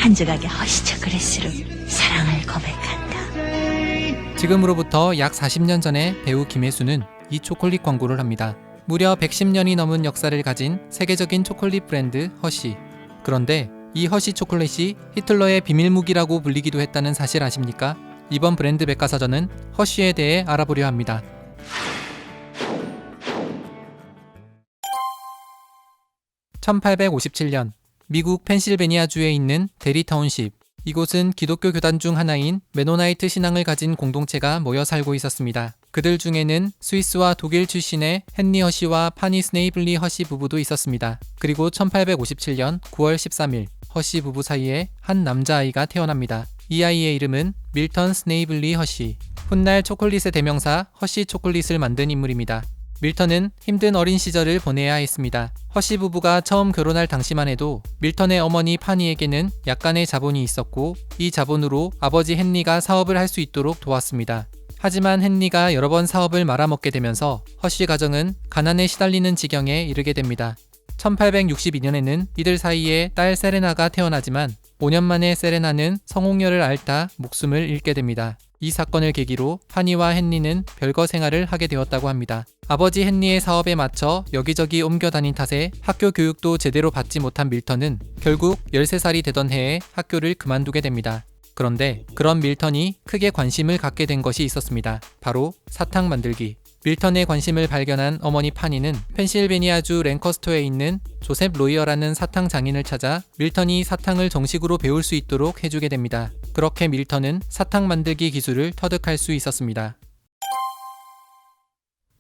한적하게 허쉬 초콜릿으로 사랑을 고백한다. 지금으로부터 약 40년 전에 배우 김혜수는 이 초콜릿 광고를 합니다. 무려 110년이 넘은 역사를 가진 세계적인 초콜릿 브랜드 허쉬. 그런데 이 허쉬 초콜릿이 히틀러의 비밀무기라고 불리기도 했다는 사실 아십니까? 이번 브랜드 백과사전은 허쉬에 대해 알아보려 합니다. (1857년) 미국 펜실베니아주에 있는 데리 타운십. 이곳은 기독교 교단 중 하나인 메노나이트 신앙을 가진 공동체가 모여 살고 있었습니다. 그들 중에는 스위스와 독일 출신의 헨리 허쉬와 파니 스네이블리 허쉬 부부도 있었습니다. 그리고 1857년 9월 13일 허쉬 부부 사이에 한 남자아이가 태어납니다. 이 아이의 이름은 밀턴 스네이블리 허쉬. 훗날 초콜릿의 대명사 허쉬 초콜릿을 만든 인물입니다. 밀턴은 힘든 어린 시절을 보내야 했습니다. 허쉬 부부가 처음 결혼할 당시만 해도 밀턴의 어머니 파니에게는 약간의 자본이 있었고 이 자본으로 아버지 헨리가 사업을 할 수 있도록 도왔습니다. 하지만 헨리가 여러 번 사업을 말아먹게 되면서 허쉬 가정은 가난에 시달리는 지경에 이르게 됩니다. 1862년에는 이들 사이에 딸 세레나가 태어나지만 5년 만에 세레나는 성홍열을 앓다 목숨을 잃게 됩니다. 이 사건을 계기로 파니와 헨리는 별거 생활을 하게 되었다고 합니다. 아버지 헨리의 사업에 맞춰 여기저기 옮겨 다닌 탓에 학교 교육도 제대로 받지 못한 밀턴은 결국 13살이 되던 해에 학교를 그만두게 됩니다. 그런데 그런 밀턴이 크게 관심을 갖게 된 것이 있었습니다. 바로 사탕 만들기. 밀턴의 관심을 발견한 어머니 파니는 펜실베니아주 랭커스터에 있는 조셉 로이어라는 사탕 장인을 찾아 밀턴이 사탕을 정식으로 배울 수 있도록 해주게 됩니다. 그렇게 밀턴은 사탕 만들기 기술을 터득할 수 있었습니다.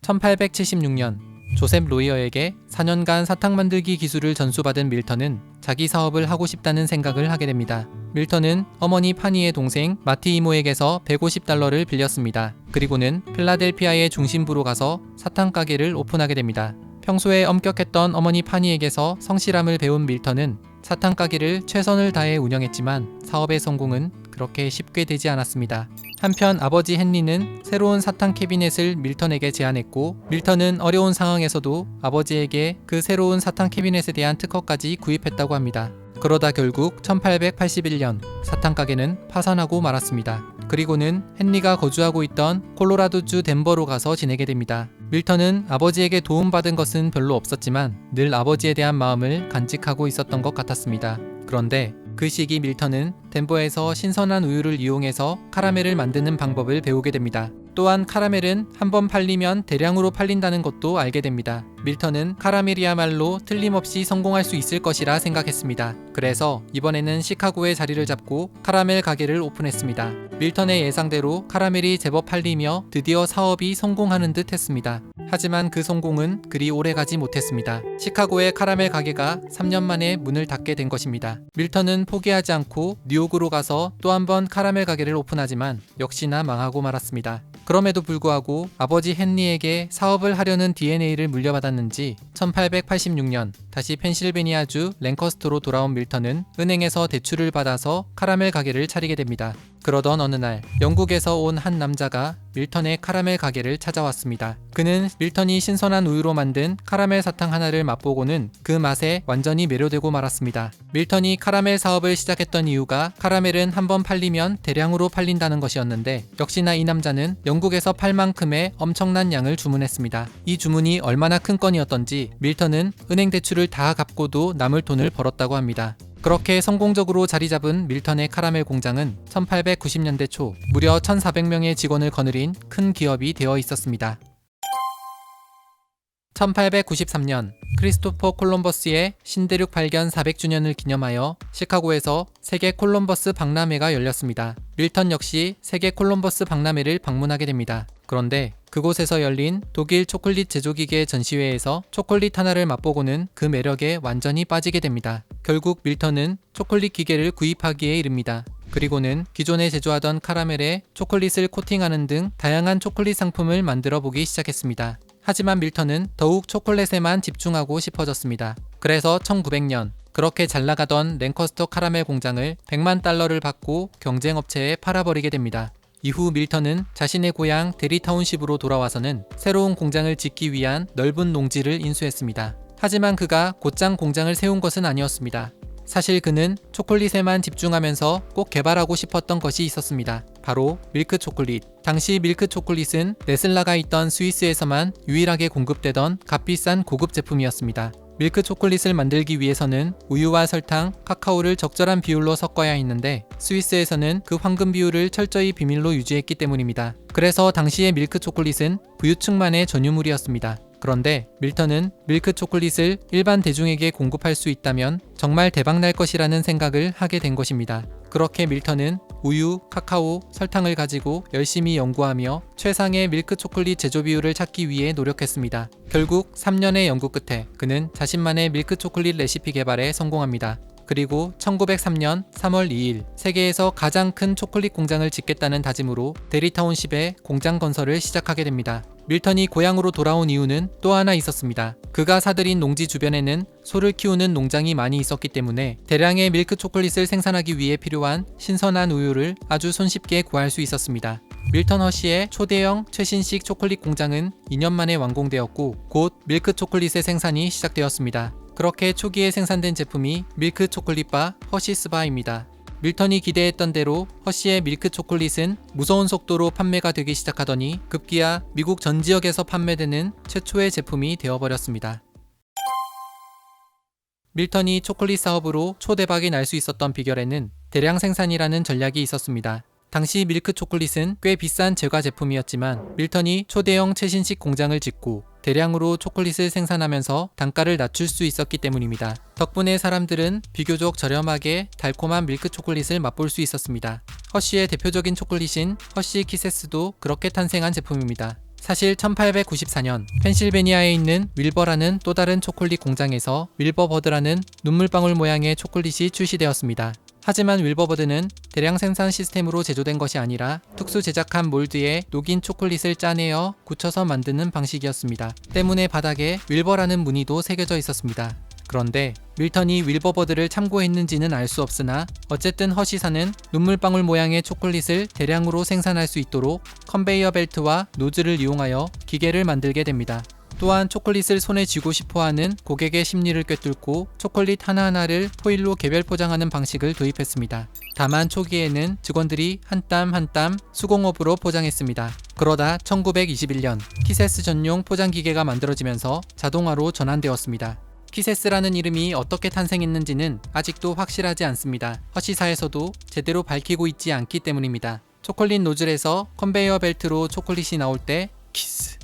1876년 조셉 로이어에게 4년간 사탕 만들기 기술을 전수받은 밀턴은 자기 사업을 하고 싶다는 생각을 하게 됩니다. 밀턴은 어머니 파니의 동생 마티 이모에게서 $150를 빌렸습니다. 그리고는 필라델피아의 중심부로 가서 사탕 가게를 오픈하게 됩니다. 평소에 엄격했던 어머니 파니에게서 성실함을 배운 밀턴은 사탕 가게를 최선을 다해 운영했지만 사업의 성공은 그렇게 쉽게 되지 않았습니다. 한편 아버지 헨리는 새로운 사탕 캐비넷을 밀턴에게 제안했고 밀턴은 어려운 상황에서도 아버지에게 그 새로운 사탕 캐비넷에 대한 특허까지 구입했다고 합니다. 그러다 결국 1881년 사탕 가게는 파산하고 말았습니다. 그리고는 헨리가 거주하고 있던 콜로라도주 덴버로 가서 지내게 됩니다. 밀턴은 아버지에게 도움받은 것은 별로 없었지만 늘 아버지에 대한 마음을 간직하고 있었던 것 같았습니다. 그런데 그 시기 밀턴은 덴버에서 신선한 우유를 이용해서 카라멜을 만드는 방법을 배우게 됩니다. 또한 카라멜은 한번 팔리면 대량으로 팔린다는 것도 알게 됩니다. 밀턴은 카라멜이야말로 틀림없이 성공할 수 있을 것이라 생각했습니다. 그래서 이번에는 시카고에 자리를 잡고 카라멜 가게를 오픈했습니다. 밀턴의 예상대로 카라멜이 제법 팔리며 드디어 사업이 성공하는 듯 했습니다. 하지만 그 성공은 그리 오래가지 못했습니다. 시카고의 카라멜 가게가 3년 만에 문을 닫게 된 것입니다. 밀턴은 포기하지 않고 뉴욕으로 가서 또 한 번 카라멜 가게를 오픈하지만 역시나 망하고 말았습니다. 그럼에도 불구하고 아버지 헨리에게 사업을 하려는 DNA를 물려받았는지 1886년 다시 펜실베니아주 랭커스터로 돌아온 밀턴은 은행에서 대출을 받아서 카라멜 가게를 차리게 됩니다. 그러던 어느 날 영국에서 온 한 남자가 밀턴의 카라멜 가게를 찾아왔습니다. 그는 밀턴이 신선한 우유로 만든 카라멜 사탕 하나를 맛보고는 그 맛에 완전히 매료되고 말았습니다. 밀턴이 카라멜 사업을 시작했던 이유가 카라멜은 한번 팔리면 대량으로 팔린다는 것이었는데 역시나 이 남자는 영국에서 팔 만큼의 엄청난 양을 주문했습니다. 이 주문이 얼마나 큰 건이었던지 밀턴은 은행 대출을 다 갚고도 남을 돈을 벌었다고 합니다. 그렇게 성공적으로 자리 잡은 밀턴의 카라멜 공장은 1890년대 초 무려 1,400명의 직원을 거느린 큰 기업이 되어 있었습니다. 1893년 크리스토퍼 콜럼버스의 신대륙 발견 400주년을 기념하여 시카고에서 세계 콜럼버스 박람회가 열렸습니다. 밀턴 역시 세계 콜럼버스 박람회를 방문하게 됩니다. 그런데 그곳에서 열린 독일 초콜릿 제조기계 전시회에서 초콜릿 하나를 맛보고는 그 매력에 완전히 빠지게 됩니다. 결국 밀턴은 초콜릿 기계를 구입하기에 이릅니다. 그리고는 기존에 제조하던 카라멜에 초콜릿을 코팅하는 등 다양한 초콜릿 상품을 만들어 보기 시작했습니다. 하지만 밀턴은 더욱 초콜릿에만 집중하고 싶어졌습니다. 그래서 1900년 그렇게 잘 나가던 랭커스터 카라멜 공장을 $1,000,000를 받고 경쟁업체에 팔아버리게 됩니다. 이후 밀턴은 자신의 고향 데리 타운십으로 돌아와서는 새로운 공장을 짓기 위한 넓은 농지를 인수했습니다. 하지만 그가 곧장 공장을 세운 것은 아니었습니다. 사실 그는 초콜릿에만 집중하면서 꼭 개발하고 싶었던 것이 있었습니다. 바로 밀크 초콜릿. 당시 밀크 초콜릿은 네슬라가 있던 스위스에서만 유일하게 공급되던 값비싼 고급 제품이었습니다. 밀크 초콜릿을 만들기 위해서는 우유와 설탕, 카카오를 적절한 비율로 섞어야 했는데 스위스에서는 그 황금 비율을 철저히 비밀로 유지했기 때문입니다. 그래서 당시의 밀크 초콜릿은 부유층만의 전유물이었습니다. 그런데 밀턴은 밀크 초콜릿을 일반 대중에게 공급할 수 있다면 정말 대박날 것이라는 생각을 하게 된 것입니다. 그렇게 밀턴은 우유, 카카오, 설탕을 가지고 열심히 연구하며 최상의 밀크 초콜릿 제조 비율을 찾기 위해 노력했습니다. 결국 3년의 연구 끝에 그는 자신만의 밀크 초콜릿 레시피 개발에 성공합니다. 그리고 1903년 3월 2일 세계에서 가장 큰 초콜릿 공장을 짓겠다는 다짐으로 데리타운십에 공장 건설을 시작하게 됩니다. 밀턴이 고향으로 돌아온 이유는 또 하나 있었습니다. 그가 사들인 농지 주변에는 소를 키우는 농장이 많이 있었기 때문에 대량의 밀크 초콜릿을 생산하기 위해 필요한 신선한 우유를 아주 손쉽게 구할 수 있었습니다. 밀턴 허쉬의 초대형 최신식 초콜릿 공장은 2년 만에 완공되었고 곧 밀크 초콜릿의 생산이 시작되었습니다. 그렇게 초기에 생산된 제품이 밀크 초콜릿바 허시스바입니다. 밀턴이 기대했던 대로 허쉬의 밀크 초콜릿은 무서운 속도로 판매가 되기 시작하더니 급기야 미국 전 지역에서 판매되는 최초의 제품이 되어버렸습니다. 밀턴이 초콜릿 사업으로 초대박이 날 수 있었던 비결에는 대량 생산이라는 전략이 있었습니다. 당시 밀크 초콜릿은 꽤 비싼 제과 제품이었지만 밀턴이 초대형 최신식 공장을 짓고 대량으로 초콜릿을 생산하면서 단가를 낮출 수 있었기 때문입니다. 덕분에 사람들은 비교적 저렴하게 달콤한 밀크 초콜릿을 맛볼 수 있었습니다. 허쉬의 대표적인 초콜릿인 허쉬 키세스도 그렇게 탄생한 제품입니다. 사실 1894년 펜실베니아에 있는 윌버라는 또 다른 초콜릿 공장에서 윌버버드라는 눈물방울 모양의 초콜릿이 출시되었습니다. 하지만 윌버버드는 대량 생산 시스템으로 제조된 것이 아니라 특수 제작한 몰드에 녹인 초콜릿을 짜내어 굳혀서 만드는 방식이었습니다. 때문에 바닥에 윌버라는 무늬도 새겨져 있었습니다. 그런데 밀턴이 윌버버드를 참고했는지는 알 수 없으나 어쨌든 허쉬사는 눈물방울 모양의 초콜릿을 대량으로 생산할 수 있도록 컨베이어 벨트와 노즐을 이용하여 기계를 만들게 됩니다. 또한 초콜릿을 손에 쥐고 싶어하는 고객의 심리를 꿰뚫고 초콜릿 하나하나를 포일로 개별 포장하는 방식을 도입했습니다. 다만 초기에는 직원들이 한 땀 한 땀 수공업으로 포장했습니다. 그러다 1921년 키세스 전용 포장기계가 만들어지면서 자동화로 전환되었습니다. 키세스라는 이름이 어떻게 탄생했는지는 아직도 확실하지 않습니다. 허쉬사에서도 제대로 밝히고 있지 않기 때문입니다. 초콜릿 노즐에서 컨베이어 벨트로 초콜릿이 나올 때 키스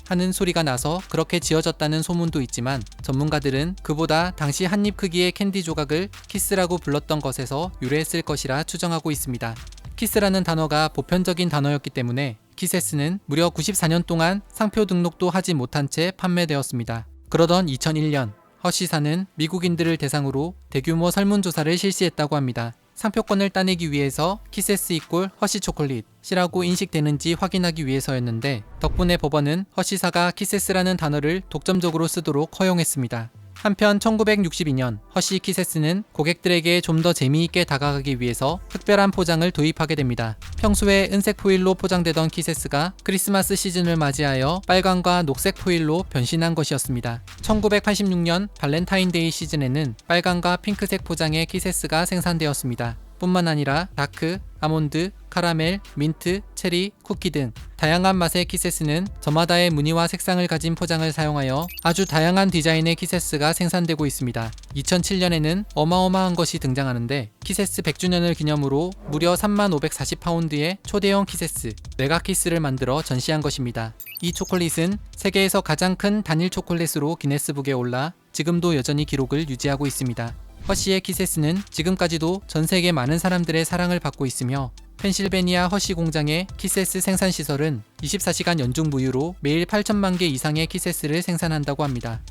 하는 소리가 나서 그렇게 지어졌다는 소문도 있지만 전문가들은 그보다 당시 한입 크기의 캔디 조각을 키스라고 불렀던 것에서 유래했을 것이라 추정하고 있습니다. 키스라는 단어가 보편적인 단어였기 때문에 키세스는 무려 94년 동안 상표 등록도 하지 못한 채 판매되었습니다. 그러던 2001년 허쉬사는 미국인들을 대상으로 대규모 설문조사를 실시했다고 합니다. 상표권을 따내기 위해서 키세스 이꼴 허쉬 초콜릿이라고 인식되는지 확인하기 위해서였는데 덕분에 법원은 허쉬사가 키세스라는 단어를 독점적으로 쓰도록 허용했습니다. 한편 1962년 허쉬 키세스는 고객들에게 좀 더 재미있게 다가가기 위해서 특별한 포장을 도입하게 됩니다. 평소에 은색 포일로 포장되던 키세스가 크리스마스 시즌을 맞이하여 빨강과 녹색 포일로 변신한 것이었습니다. 1986년 발렌타인데이 시즌에는 빨강과 핑크색 포장의 키세스가 생산되었습니다. 뿐만 아니라 다크, 아몬드, 카라멜, 민트, 체리, 쿠키 등 다양한 맛의 키세스는 저마다의 무늬와 색상을 가진 포장을 사용하여 아주 다양한 디자인의 키세스가 생산되고 있습니다. 2007년에는 어마어마한 것이 등장하는데 키세스 100주년을 기념으로 무려 3540파운드의 초대형 키세스 메가키스를 만들어 전시한 것입니다. 이 초콜릿은 세계에서 가장 큰 단일 초콜릿으로 기네스북에 올라 지금도 여전히 기록을 유지하고 있습니다. 허쉬의 키세스는 지금까지도 전 세계 많은 사람들의 사랑을 받고 있으며 펜실베니아 허쉬 공장의 키세스 생산 시설은 24시간 연중 무휴로 매일 8천만 개 이상의 키세스를 생산한다고 합니다.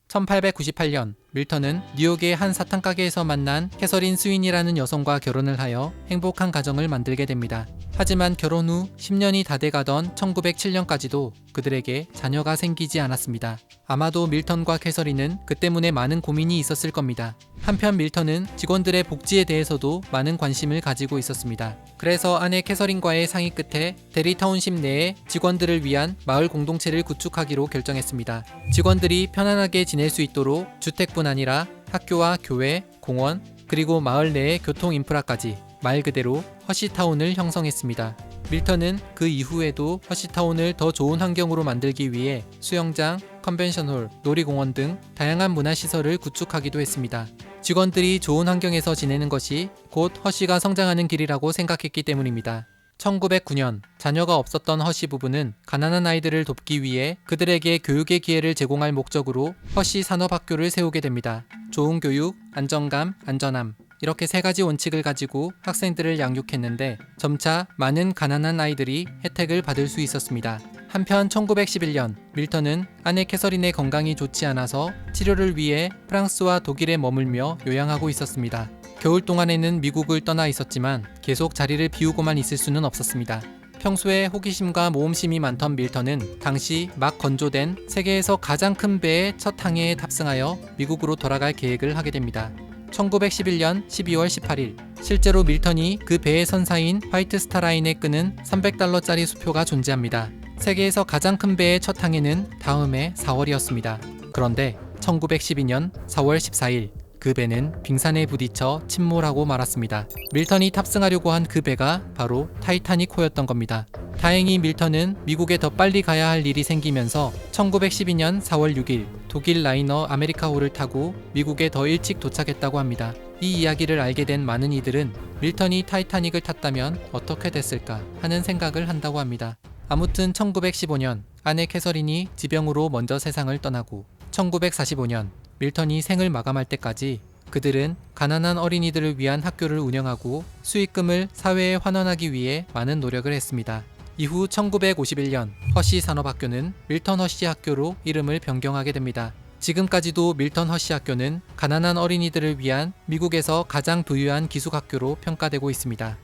1898년 밀턴은 뉴욕의 한 사탕 가게에서 만난 캐서린 스윈이라는 여성과 결혼을 하여 행복한 가정을 만들게 됩니다. 하지만 결혼 후 10년이 다 돼가던 1907년까지도 그들에게 자녀가 생기지 않았습니다. 아마도 밀턴과 캐서린은 그 때문에 많은 고민이 있었을 겁니다. 한편 밀턴은 직원들의 복지에 대해서도 많은 관심을 가지고 있었습니다. 그래서 아내 캐서린과의 상의 끝에 데리 타운십 내에 직원들을 위한 마을 공동체를 구축하기로 결정했습니다. 직원들이 편안하게 지낼 수 있도록 주택뿐 아니라 학교와 교회, 공원, 그리고 마을 내의 교통 인프라까지 말 그대로 허시타운을 형성했습니다. 밀턴은 그 이후에도 허시타운을 더 좋은 환경으로 만들기 위해 수영장, 컨벤션홀, 놀이공원 등 다양한 문화시설을 구축하기도 했습니다. 직원들이 좋은 환경에서 지내는 것이 곧 허시가 성장하는 길이라고 생각했기 때문입니다. 1909년 자녀가 없었던 허시 부부는 가난한 아이들을 돕기 위해 그들에게 교육의 기회를 제공할 목적으로 허시 산업학교를 세우게 됩니다. 좋은 교육, 안정감, 안전함 이렇게 세 가지 원칙을 가지고 학생들을 양육했는데 점차 많은 가난한 아이들이 혜택을 받을 수 있었습니다. 한편 1911년 밀턴은 아내 캐서린의 건강이 좋지 않아서 치료를 위해 프랑스와 독일에 머물며 요양하고 있었습니다. 겨울 동안에는 미국을 떠나 있었지만 계속 자리를 비우고만 있을 수는 없었습니다. 평소에 호기심과 모험심이 많던 밀턴은 당시 막 건조된 세계에서 가장 큰 배의 첫 항해에 탑승하여 미국으로 돌아갈 계획을 하게 됩니다. 1911년 12월 18일 실제로 밀턴이 그 배의 선사인 화이트 스타라인에 끄는 $300짜리 수표가 존재합니다. 세계에서 가장 큰 배의 첫 항해는 다음해 4월이었습니다. 그런데 1912년 4월 14일 그 배는 빙산에 부딪혀 침몰하고 말았습니다. 밀턴이 탑승하려고 한 그 배가 바로 타이타닉호였던 겁니다. 다행히 밀턴은 미국에 더 빨리 가야 할 일이 생기면서 1912년 4월 6일 독일 라이너 아메리카호를 타고 미국에 더 일찍 도착했다고 합니다. 이 이야기를 알게 된 많은 이들은 밀턴이 타이타닉을 탔다면 어떻게 됐을까 하는 생각을 한다고 합니다. 아무튼 1915년 아내 캐서린이 지병으로 먼저 세상을 떠나고 1945년 밀턴이 생을 마감할 때까지 그들은 가난한 어린이들을 위한 학교를 운영하고 수익금을 사회에 환원하기 위해 많은 노력을 했습니다. 이후 1951년 허시 산업학교는 밀턴 허시 학교로 이름을 변경하게 됩니다. 지금까지도 밀턴 허시 학교는 가난한 어린이들을 위한 미국에서 가장 부유한 기숙학교로 평가되고 있습니다.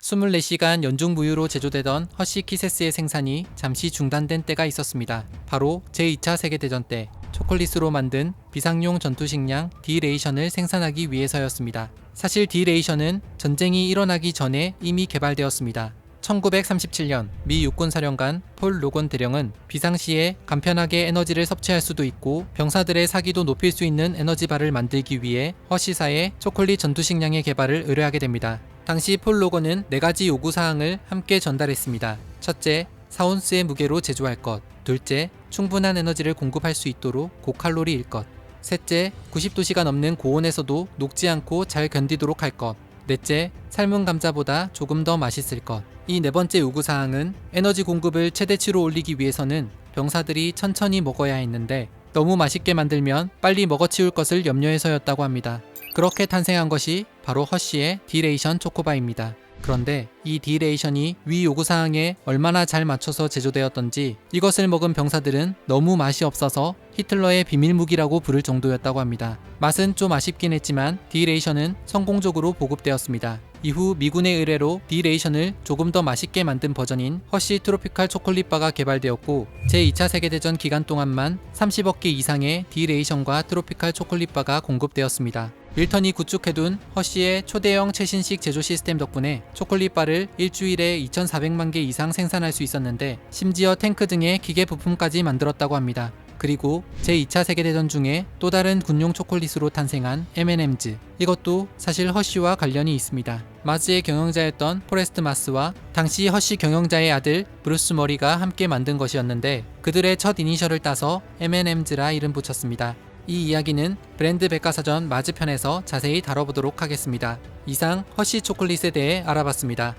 24시간 연중무휴로 제조되던 허시 키세스의 생산이 잠시 중단된 때가 있었습니다. 바로 제2차 세계대전 때 초콜릿으로 만든 비상용 전투식량 D-레이션을 생산하기 위해서였습니다. 사실 D-레이션은 전쟁이 일어나기 전에 이미 개발되었습니다. 1937년 미 육군사령관 폴 로건 대령은 비상시에 간편하게 에너지를 섭취할 수도 있고 병사들의 사기도 높일 수 있는 에너지바를 만들기 위해 허시사의 초콜릿 전투식량의 개발을 의뢰하게 됩니다. 당시 폴 로건은 4가지 요구사항을 함께 전달했습니다. 첫째, 4온스의 무게로 제조할 것. 둘째, 충분한 에너지를 공급할 수 있도록 고칼로리일 것. 셋째, 90도씨가 넘는 고온에서도 녹지 않고 잘 견디도록 할 것. 넷째, 삶은 감자보다 조금 더 맛있을 것. 이 네 번째 요구사항은 에너지 공급을 최대치로 올리기 위해서는 병사들이 천천히 먹어야 했는데 너무 맛있게 만들면 빨리 먹어치울 것을 염려해서였다고 합니다. 그렇게 탄생한 것이 바로 허쉬의 D-레이션 초코바입니다. 그런데 이 D-레이션이 위 요구사항에 얼마나 잘 맞춰서 제조되었던지 이것을 먹은 병사들은 너무 맛이 없어서 히틀러의 비밀무기라고 부를 정도였다고 합니다. 맛은 좀 아쉽긴 했지만 D-레이션은 성공적으로 보급되었습니다. 이후 미군의 의뢰로 D-레이션을 조금 더 맛있게 만든 버전인 허쉬 트로피칼 초콜릿바가 개발되었고 제2차 세계대전 기간 동안만 30억 개 이상의 D-레이션과 트로피칼 초콜릿바가 공급되었습니다. 밀턴이 구축해둔 허쉬의 초대형 최신식 제조 시스템 덕분에 초콜릿바를 일주일에 2,400만 개 이상 생산할 수 있었는데 심지어 탱크 등의 기계 부품까지 만들었다고 합니다. 그리고 제2차 세계대전 중에 또 다른 군용 초콜릿으로 탄생한 M&M's, 이것도 사실 허쉬와 관련이 있습니다. 마즈의 경영자였던 포레스트 마스와 당시 허쉬 경영자의 아들 브루스 머리가 함께 만든 것이었는데 그들의 첫 이니셜을 따서 M&M's라 이름 붙였습니다. 이 이야기는 브랜드 백과사전 마즈 편에서 자세히 다뤄보도록 하겠습니다. 이상 허쉬 초콜릿에 대해 알아봤습니다.